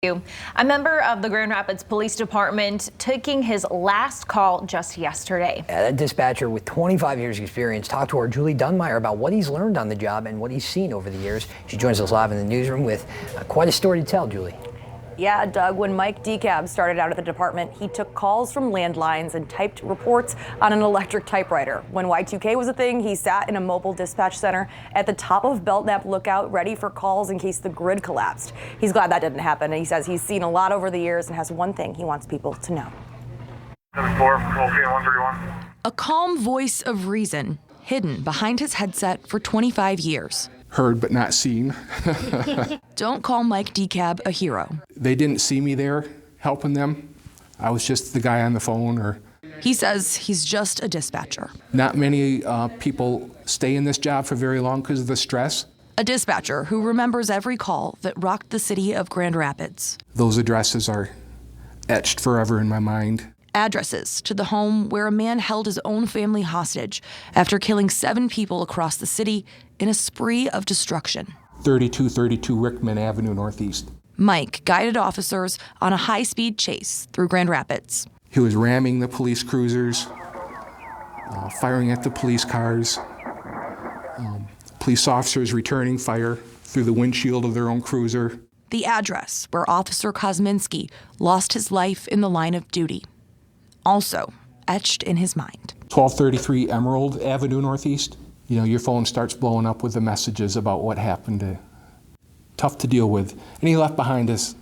A member of the Grand Rapids Police Department taking his last call just yesterday. Yeah, that dispatcher with 25 years experience talked to our Julie Dunmeyer about what he's learned on the job and what he's seen over the years. She joins us live in the newsroom with quite a story to tell, Julie. Yeah, Doug, when Mike DeCab started out at the department, he took calls from landlines and typed reports on an electric typewriter. When Y2K was a thing, he sat in a mobile dispatch center at the top of Belknap Lookout, ready for calls in case the grid collapsed. He's glad that didn't happen, and he says he's seen a lot over the years and has one thing he wants people to know. 131. A calm voice of reason, hidden behind his headset for 25 years. Heard but not seen. Don't call Mike DeCab a hero. They didn't see me there helping them. I was just the guy on the phone. He says he's just a dispatcher. Not many people stay in this job for very long because of the stress. A dispatcher who remembers every call that rocked the city of Grand Rapids. Those addresses are etched forever in my mind. Addresses to the home where a man held his own family hostage after killing 7 people across the city in a spree of destruction. 3232 Rickman Avenue Northeast. Mike guided officers on a high-speed chase through Grand Rapids. He was ramming the police cruisers, firing at the police cars, police officers returning fire through the windshield of their own cruiser. The address where Officer Kosminski lost his life in the line of duty. Also etched in his mind. 1233 Emerald Avenue Northeast. You know, your phone starts blowing up with the messages about what happened. Tough to deal with. And he left behind this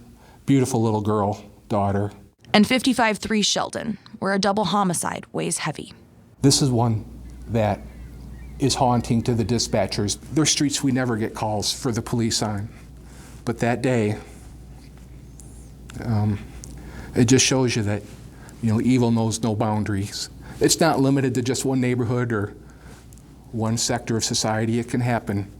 beautiful little girl, daughter. And 55-3 Sheldon, where a double homicide weighs heavy. This is one that is haunting to the dispatchers. There are streets we never get calls for the police on. But that day, it just shows you that, you know, evil knows no boundaries. It's not limited to just one neighborhood or one sector of society. It can happen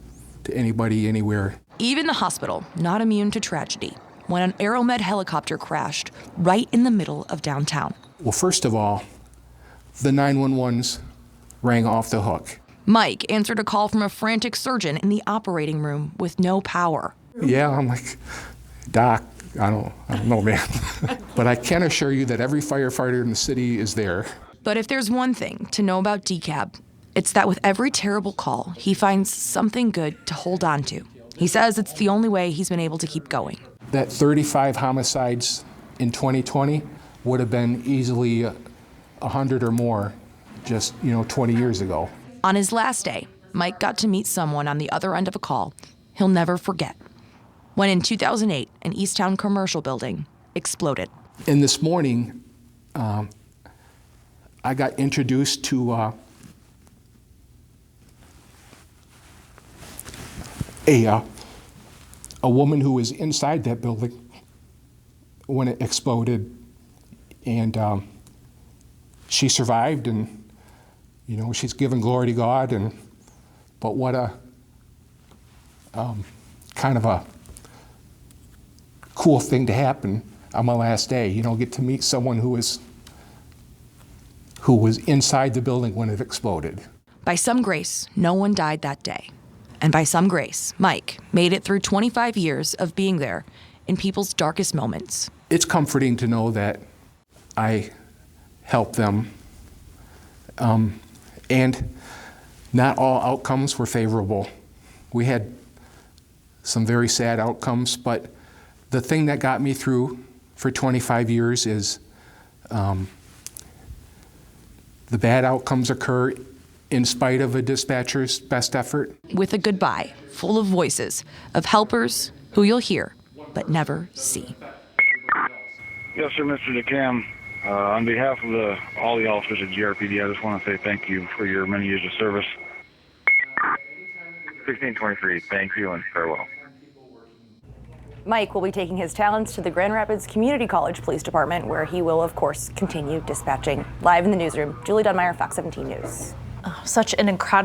to anybody, anywhere. Even the hospital, not immune to tragedy, when an Aeromed helicopter crashed right in the middle of downtown. Well, first of all, the 911s rang off the hook. Mike answered a call from a frantic surgeon in the operating room with no power. Yeah, I'm like, Doc, I don't know, man. But I can assure you that every firefighter in the city is there. But if there's one thing to know about DeCab, it's that with every terrible call, he finds something good to hold on to. He says it's the only way he's been able to keep going. That 35 homicides in 2020 would have been easily 100 or more just, 20 years ago. On his last day, Mike got to meet someone on the other end of a call he'll never forget. When in 2008, an Easttown commercial building exploded. And this morning, I got introduced to a woman who was inside that building when it exploded, and she survived, and she's given glory to God. But what a kind of a cool thing to happen on my last day. Get to meet someone who was inside the building when it exploded. By some grace, no one died that day. And by some grace, Mike made it through 25 years of being there in people's darkest moments. It's comforting to know that I helped them. And not all outcomes were favorable. We had some very sad outcomes, but the thing that got me through for 25 years is the bad outcomes occur in spite of a dispatcher's best effort. With a goodbye full of voices of helpers who you'll hear but never see. Yes, sir, Mr. DeCam. On behalf of all the officers at GRPD, I just want to say thank you for your many years of service. 1623, thank you and farewell. Mike will be taking his talents to the Grand Rapids Community College Police Department, where he will, of course, continue dispatching. Live in the newsroom, Julie Dunmeyer, Fox 17 News. Oh, such an incredible